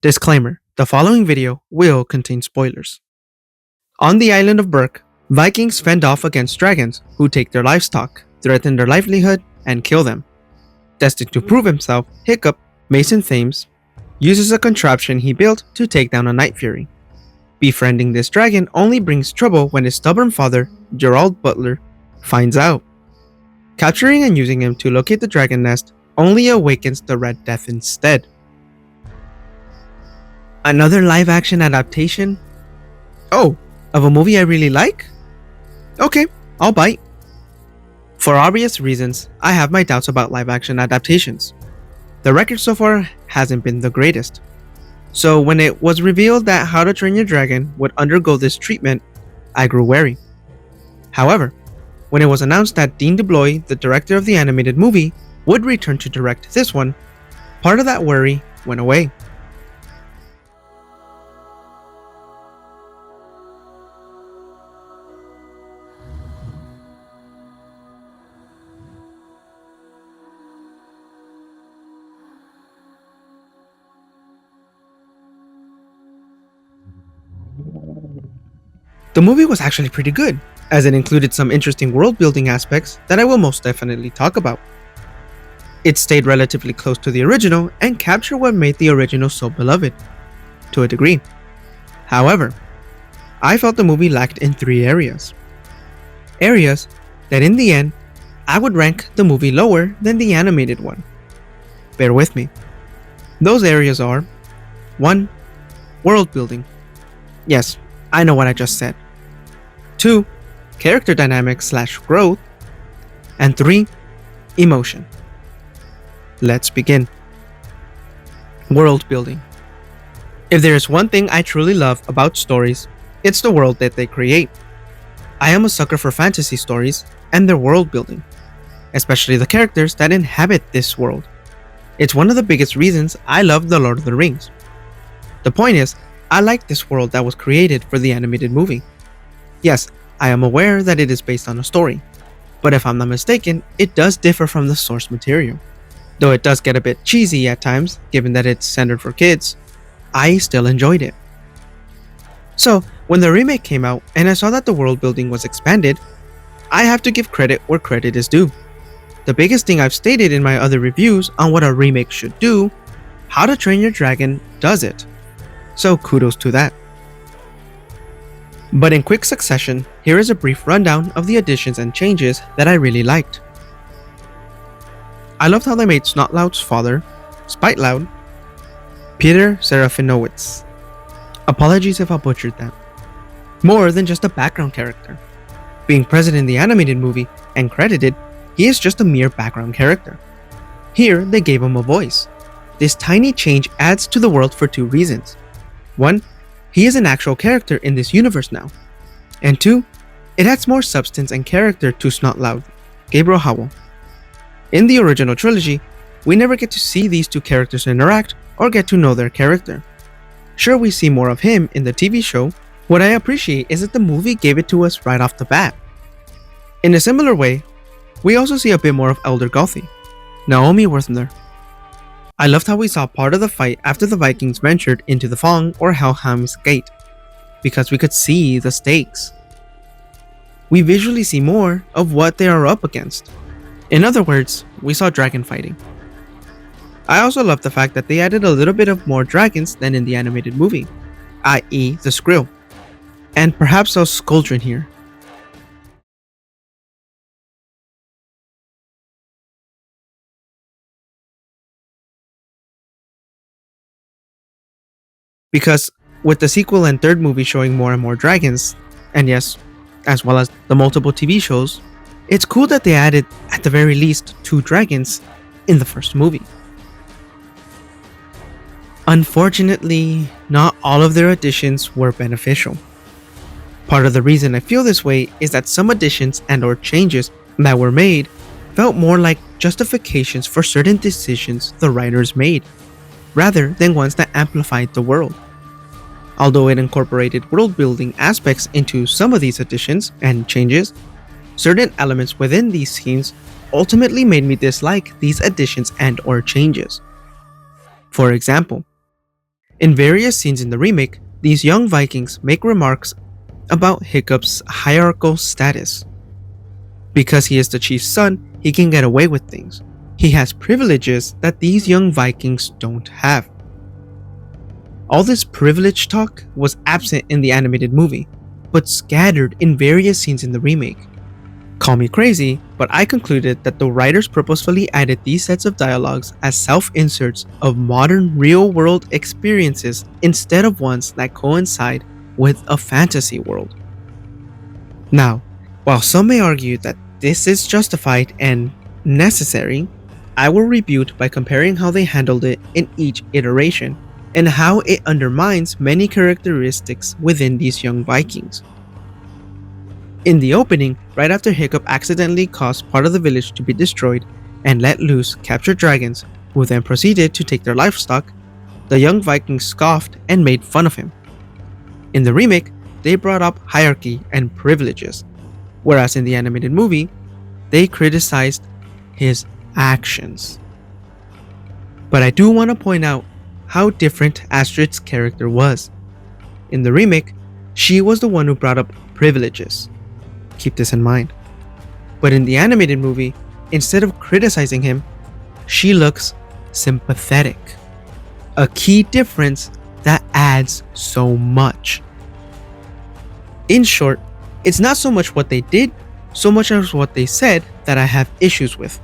Disclaimer: the following video will contain spoilers. On the island of Berk, Vikings fend off against dragons who take their livestock, threaten their livelihood, and kill them. Destined to prove himself, Hiccup, Mason Thames, uses a contraption he built to take down a Night Fury. Befriending this dragon only brings trouble when his stubborn father, Gerald Butler, finds out. Capturing and using him to locate the dragon nest only awakens the Red Death instead. Another live-action adaptation? Oh, of a movie I really like? Okay, I'll bite. For obvious reasons, I have my doubts about live-action adaptations. The record so far hasn't been the greatest. So when it was revealed that How to Train Your Dragon would undergo this treatment, I grew wary. However, when it was announced that Dean DeBlois, the director of the animated movie, would return to direct this one, part of that worry went away. The movie was actually pretty good, as it included some interesting world-building aspects that I will most definitely talk about. It stayed relatively close to the original and captured what made the original so beloved, to a degree. However, I felt the movie lacked in three areas. Areas that in the end, I would rank the movie lower than the animated one. Bear with me. Those areas are 1. World building. Yes, I know what I just said. 2. Character dynamics / growth. And 3. Emotion. Let's begin. World building. If there is one thing I truly love about stories, it's the world that they create. I am a sucker for fantasy stories and their world building, especially the characters that inhabit this world. It's one of the biggest reasons I love The Lord of the Rings. The point is, I like this world that was created for the animated movie. Yes, I am aware that it is based on a story, but if I'm not mistaken, it does differ from the source material. Though it does get a bit cheesy at times, given that it's centered for kids, I still enjoyed it. So, when the remake came out and I saw that the world building was expanded, I have to give credit where credit is due. The biggest thing I've stated in my other reviews on what a remake should do, How to Train Your Dragon does it. So kudos to that. But in quick succession, here is a brief rundown of the additions and changes that I really liked. I loved how they made Snotloud's father, Spiteloud, Peter Serafinowicz. Apologies if I butchered that. More than just a background character. Being present in the animated movie and credited, he is just a mere background character. Here, they gave him a voice. This tiny change adds to the world for two reasons. 1. He is an actual character in this universe now. And 2. It adds more substance and character to Snotloud, Gabriel Howell. In the original trilogy, we never get to see these two characters interact or get to know their character. Sure, we see more of him in the TV show. What I appreciate is that the movie gave it to us right off the bat. In a similar way, we also see a bit more of Elder Gothi, Naomi Werthner. I loved how we saw part of the fight after the Vikings ventured into the Fong or Helheim's Gate, because we could see the stakes. We visually see more of what they are up against. In other words, we saw dragon fighting. I also love the fact that they added a little bit of more dragons than in the animated movie, i.e. the Skrill, and perhaps a Skuldrin here. Because with the sequel and third movie showing more and more dragons, and yes, as well as the multiple TV shows, it's cool that they added, at the very least, 2 dragons in the first movie. Unfortunately, not all of their additions were beneficial. Part of the reason I feel this way is that some additions and or changes that were made felt more like justifications for certain decisions the writers made, rather than ones that amplified the world. Although it incorporated world-building aspects into some of these additions and changes, certain elements within these scenes ultimately made me dislike these additions and or changes. For example, In various scenes in the remake, these young Vikings make remarks about Hiccup's hierarchical status. Because he is the chief's son, he can get away with things. He has privileges that these young Vikings don't have. All this privilege talk was absent in the animated movie, but scattered in various scenes in the remake. Call me crazy, but I concluded that the writers purposefully added these sets of dialogues as self-inserts of modern real-world experiences instead of ones that coincide with a fantasy world. Now, while some may argue that this is justified and necessary, I will rebut by comparing how they handled it in each iteration and how it undermines many characteristics within these young Vikings. In the opening, right after Hiccup accidentally caused part of the village to be destroyed and let loose captured dragons, who then proceeded to take their livestock, the young Vikings scoffed and made fun of him. In the remake, they brought up hierarchy and privileges, whereas in the animated movie, they criticized his actions. But I do want to point out how different Astrid's character was. In the remake, she was the one who brought up privileges. Keep this in mind. But in the animated movie, instead of criticizing him, she looks sympathetic. A key difference that adds so much. In short, it's not so much what they did, so much as what they said that I have issues with.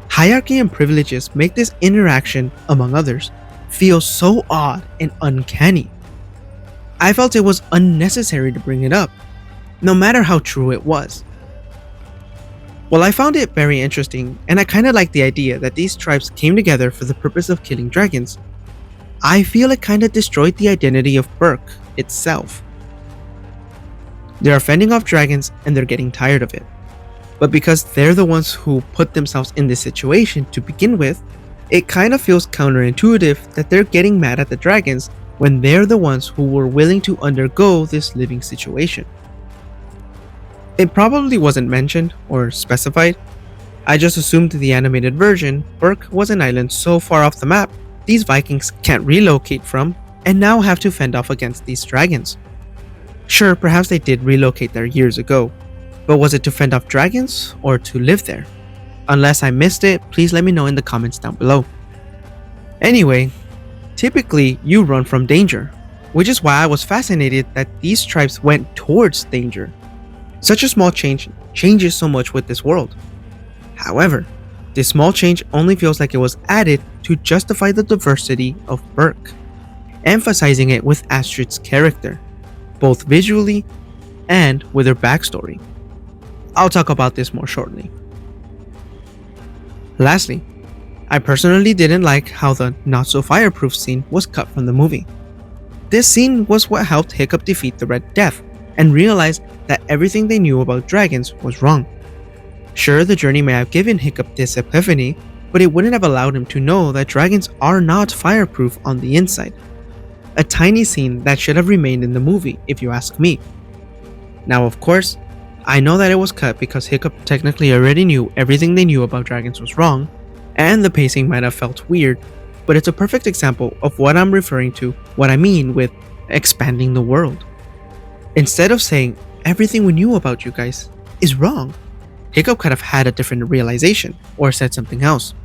Hierarchy and privileges make this interaction, among others, feel so odd and uncanny. I felt it was unnecessary to bring it up, no matter how true it was. While I found it very interesting, and I kinda liked the idea that these tribes came together for the purpose of killing dragons, I feel it kinda destroyed the identity of Berk itself. They're fending off dragons and they're getting tired of it. But because they're the ones who put themselves in this situation to begin with, it kinda feels counterintuitive that they're getting mad at the dragons when they're the ones who were willing to undergo this living situation. It probably wasn't mentioned or specified. I just assumed the animated version, Berk was an island so far off the map, these Vikings can't relocate from and now have to fend off against these dragons. Sure, perhaps they did relocate there years ago, but was it to fend off dragons or to live there? Unless I missed it, please let me know in the comments down below. Anyway, typically you run from danger, which is why I was fascinated that these tribes went towards danger. Such a small change changes so much with this world. However, this small change only feels like it was added to justify the diversity of Berk, emphasizing it with Astrid's character, both visually and with her backstory. I'll talk about this more shortly. Lastly, I personally didn't like how the not-so-fireproof scene was cut from the movie. This scene was what helped Hiccup defeat the Red Death and realize that everything they knew about dragons was wrong. Sure, the journey may have given Hiccup this epiphany, but it wouldn't have allowed him to know that dragons are not fireproof on the inside. A tiny scene that should have remained in the movie, if you ask me. Now, of course, I know that it was cut because Hiccup technically already knew everything they knew about dragons was wrong, and the pacing might have felt weird, but it's a perfect example of what I'm referring to, what I mean with expanding the world. Instead of saying, everything we knew about you guys is wrong, Hiccup could have had a different realization, or said something else.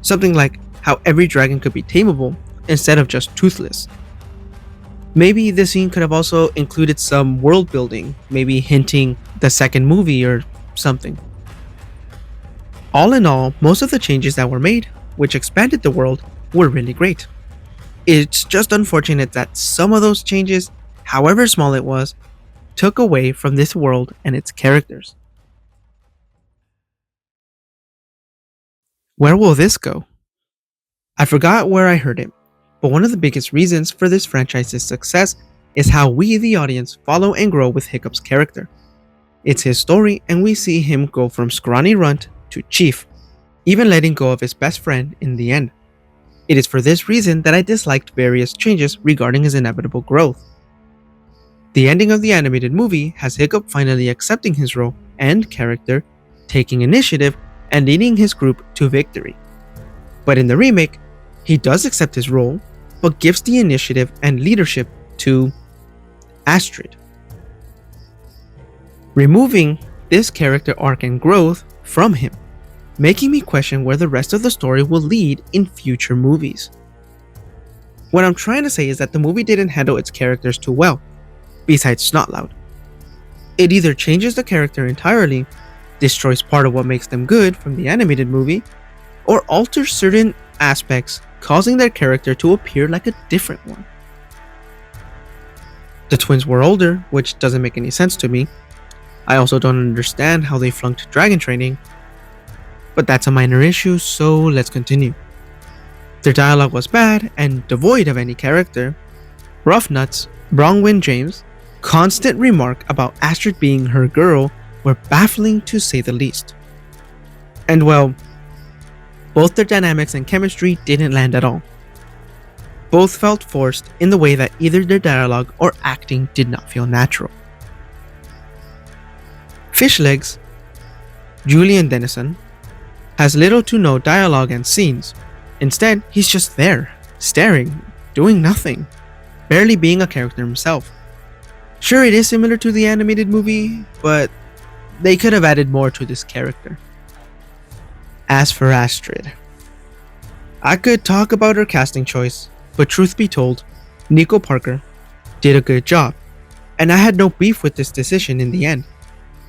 Something like how every dragon could be tameable, instead of just toothless. Maybe this scene could have also included some world building, maybe hinting the second movie or something. All in all, most of the changes that were made, which expanded the world, were really great. It's just unfortunate that some of those changes, however small it was, took away from this world and its characters. Where will this go? I forgot where I heard it, but one of the biggest reasons for this franchise's success is how we, the audience, follow and grow with Hiccup's character. It's his story, and we see him go from scrawny runt to chief, even letting go of his best friend in the end. It is for this reason that I disliked various changes regarding his inevitable growth. The ending of the animated movie has Hiccup finally accepting his role and character, taking initiative, and leading his group to victory. But in the remake, he does accept his role, but gives the initiative and leadership to Astrid. Removing this character arc and growth from him, making me question where the rest of the story will lead in future movies. What I'm trying to say is that the movie didn't handle its characters too well, besides Snotloud. It either changes the character entirely, destroys part of what makes them good from the animated movie, or alters certain aspects, causing their character to appear like a different one. The twins were older, which doesn't make any sense to me. I also don't understand how they flunked dragon training, but that's a minor issue, so let's continue. Their dialogue was bad and devoid of any character. Rough Nuts, Bronwyn James, constant remark about Astrid being her girl were baffling to say the least. And well, both their dynamics and chemistry didn't land at all. Both felt forced in the way that either their dialogue or acting did not feel natural. Fishlegs, Julian Dennison, has little to no dialogue and scenes. Instead, he's just there, staring, doing nothing, barely being a character himself. Sure, it is similar to the animated movie, but they could have added more to this character. As for Astrid, I could talk about her casting choice, but truth be told, Nico Parker did a good job, and I had no beef with this decision in the end.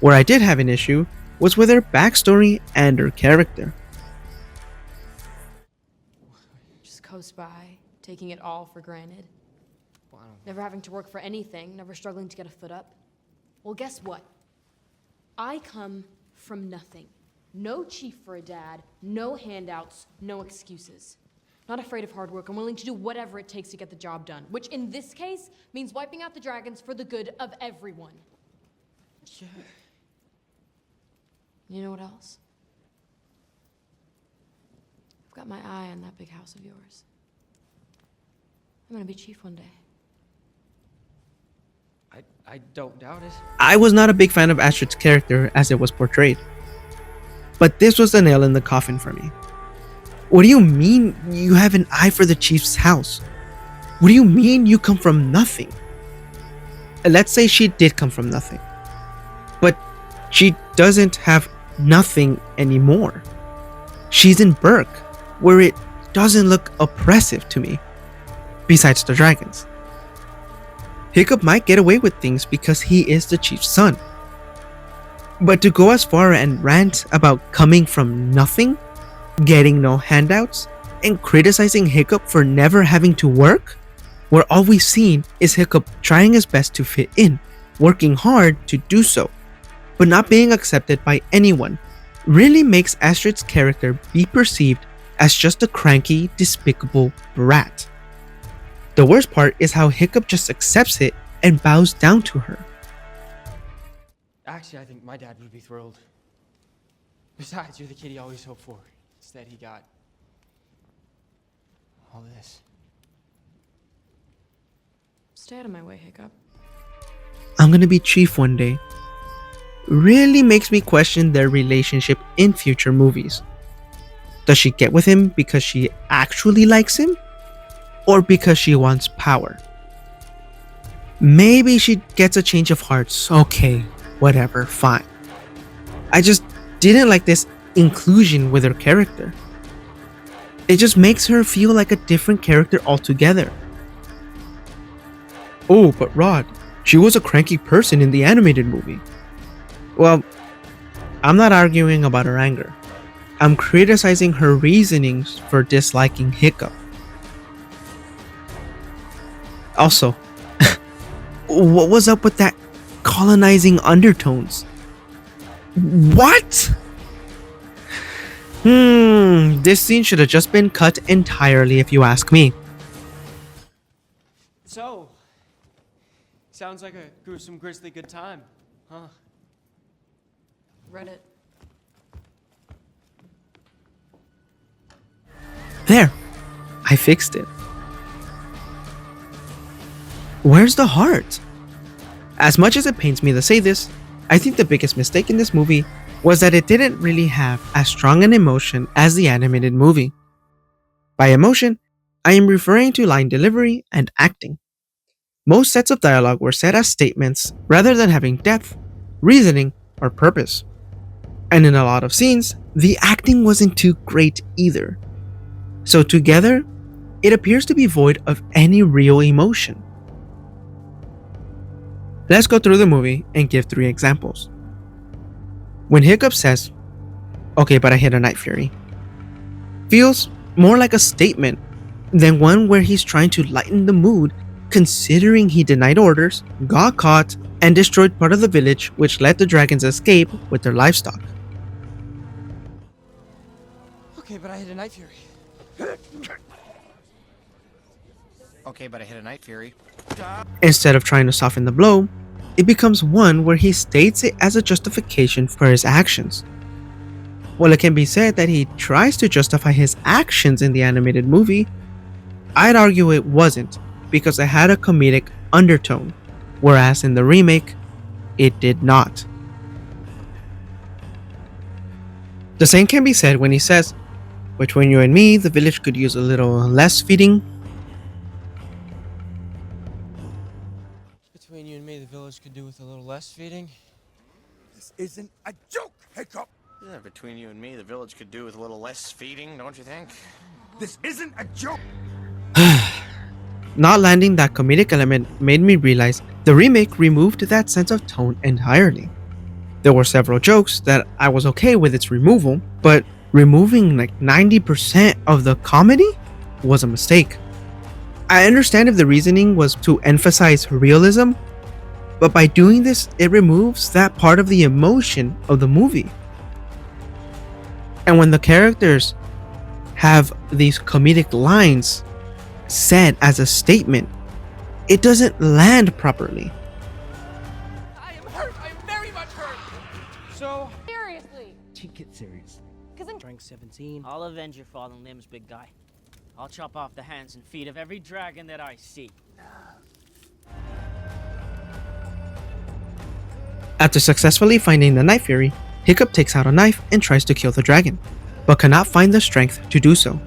Where I did have an issue was with her backstory and her character. Just coast by, taking it all for granted. Never having to work for anything, never struggling to get a foot up. Well, guess what? I come from nothing. No chief for a dad, no handouts, no excuses. Not afraid of hard work. I'm willing to do whatever it takes to get the job done, which in this case means wiping out the dragons for the good of everyone. Yeah. You know what else? I've got my eye on that big house of yours. I'm gonna be chief one day. I don't doubt it. I was not a big fan of Astrid's character as it was portrayed, but this was the nail in the coffin for me. What do you mean you have an eye for the chief's house? What do you mean you come from nothing? Let's say she did come from nothing, but she doesn't have nothing anymore. She's in Burke, where it doesn't look oppressive to me, besides the dragons. Hiccup might get away with things because he is the chief's son. But to go as far and rant about coming from nothing, getting no handouts, and criticizing Hiccup for never having to work, where all we've seen is Hiccup trying his best to fit in, working hard to do so, but not being accepted by anyone, really makes Astrid's character be perceived as just a cranky, despicable brat. The worst part is how Hiccup just accepts it and bows down to her. Actually, I think my dad would be thrilled. Besides, you're the kid he always hoped for. Instead, he got all this. Stay out of my way, Hiccup. I'm gonna be chief one day really makes me question their relationship in future movies. Does she get with him because she actually likes him? Or because she wants power? Maybe she gets a change of hearts. Okay, whatever, fine. I just didn't like this inclusion with her character. It just makes her feel like a different character altogether. Oh, but Rod, she was a cranky person in the animated movie. Well, I'm not arguing about her anger. I'm criticizing her reasonings for disliking Hiccup. Also, what was up with that colonizing undertones? What? This scene should have just been cut entirely if you ask me. So, sounds like a gruesome, grisly good time, huh? Reddit. There, I fixed it. Where's the heart? As much as it pains me to say this, I think the biggest mistake in this movie was that it didn't really have as strong an emotion as the animated movie. By emotion, I am referring to line delivery and acting. Most sets of dialogue were said as statements rather than having depth, reasoning, or purpose. And in a lot of scenes, the acting wasn't too great either. So together, it appears to be void of any real emotion. Let's go through the movie and give 3 examples. When Hiccup says, "Okay, but I hit a night fury," feels more like a statement than one where he's trying to lighten the mood, considering he denied orders, got caught, and destroyed part of the village, which let the dragons escape with their livestock. Okay, but I hit a night fury. Okay, but I hit a night fury. Instead of trying to soften the blow, it becomes one where he states it as a justification for his actions. While it can be said that he tries to justify his actions in the animated movie, I'd argue it wasn't, because it had a comedic undertone, whereas in the remake, it did not. The same can be said when he says, "Between you and me, the village could use a little less feeding." Between you and me, the village could do with a little less feeding. This isn't a joke, Hiccup! Yeah, between you and me, the village could do with a little less feeding, don't you think? This isn't a joke! Not landing that comedic element made me realize the remake removed that sense of tone entirely. There were several jokes that I was okay with its removal, but removing like 90% of the comedy was a mistake. I understand if the reasoning was to emphasize realism, but by doing this, it removes that part of the emotion of the movie. And when the characters have these comedic lines said as a statement, it doesn't land properly. I am hurt. I am very much hurt. So, Seriously! Get serious. Because I'm Rank 17. I'll avenge your fallen limbs, big guy. I'll chop off the hands and feet of every dragon that I see. After successfully finding the Night Fury, Hiccup takes out a knife and tries to kill the dragon, but cannot find the strength to do so.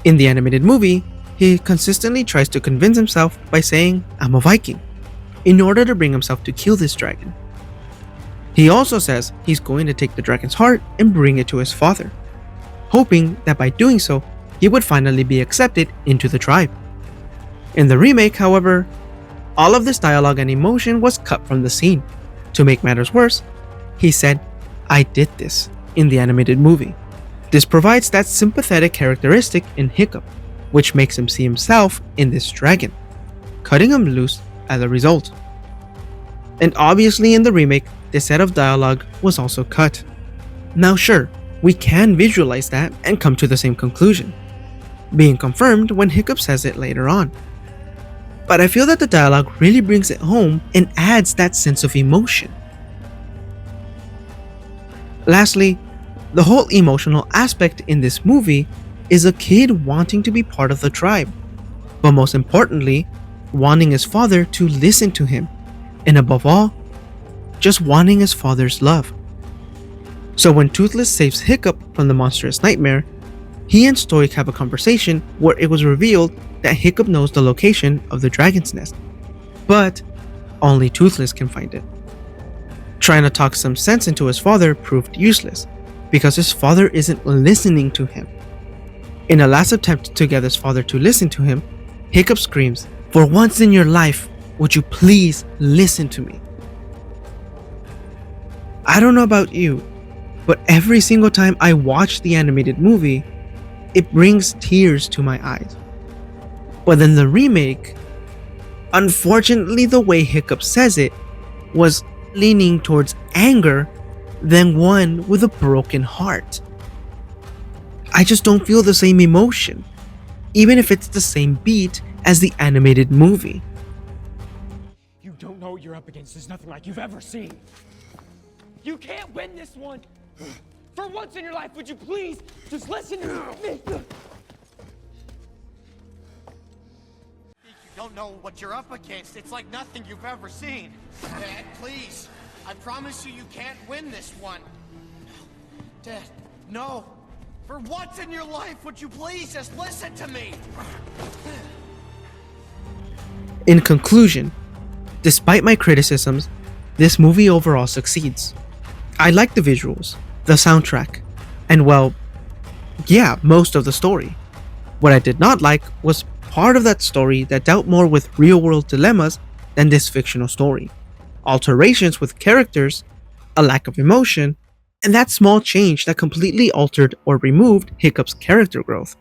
In the animated movie, he consistently tries to convince himself by saying, "I'm a Viking," in order to bring himself to kill this dragon. He also says he's going to take the dragon's heart and bring it to his father, hoping that by doing so, he would finally be accepted into the tribe. In the remake, however, all of this dialogue and emotion was cut from the scene. To make matters worse, he said, "I did this," in the animated movie. This provides that sympathetic characteristic in Hiccup, which makes him see himself in this dragon, cutting him loose as a result. And obviously in the remake, this set of dialogue was also cut. Now sure, we can visualize that and come to the same conclusion, being confirmed when Hiccup says it later on. But I feel that the dialogue really brings it home and adds that sense of emotion. Lastly, the whole emotional aspect in this movie is a kid wanting to be part of the tribe, but most importantly, wanting his father to listen to him, and above all, just wanting his father's love. So when Toothless saves Hiccup from the monstrous nightmare, he and Stoic have a conversation where it was revealed that Hiccup knows the location of the dragon's nest, but only Toothless can find it. Trying to talk some sense into his father proved useless, because his father isn't listening to him. In a last attempt to get his father to listen to him, Hiccup screams, "For once in your life, would you please listen to me?" I don't know about you, but every single time I watch the animated movie, it brings tears to my eyes. But in the remake, unfortunately the way Hiccup says it was leaning towards anger than one with a broken heart. I just don't feel the same emotion, even if it's the same beat as the animated movie. you don't know what you're up against. There's nothing like you've ever seen. You can't win this one. For once in your life, would you please just listen to me? You don't know what you're up against. It's like nothing you've ever seen. Dad, please. I promise you, you can't win this one. Dad, no. For once in your life, would you please just listen to me? In conclusion, despite my criticisms, this movie overall succeeds. I like the visuals, the soundtrack, and well, yeah, most of the story. What I did not like was part of that story that dealt more with real-world dilemmas than this fictional story. Alterations with characters, a lack of emotion, and that small change that completely altered or removed Hiccup's character growth.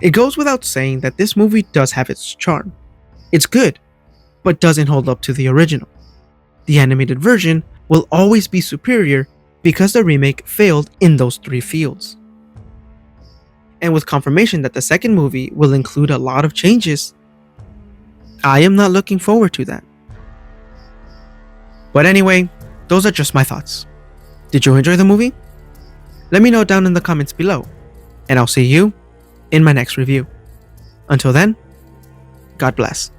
It goes without saying that this movie does have its charm. It's good, but doesn't hold up to the original. The animated version will always be superior because the remake failed in those three fields. And with confirmation that the second movie will include a lot of changes, I am not looking forward to that. But anyway, those are just my thoughts. Did you enjoy the movie? Let me know down in the comments below, and I'll see you in my next review. Until then, God bless.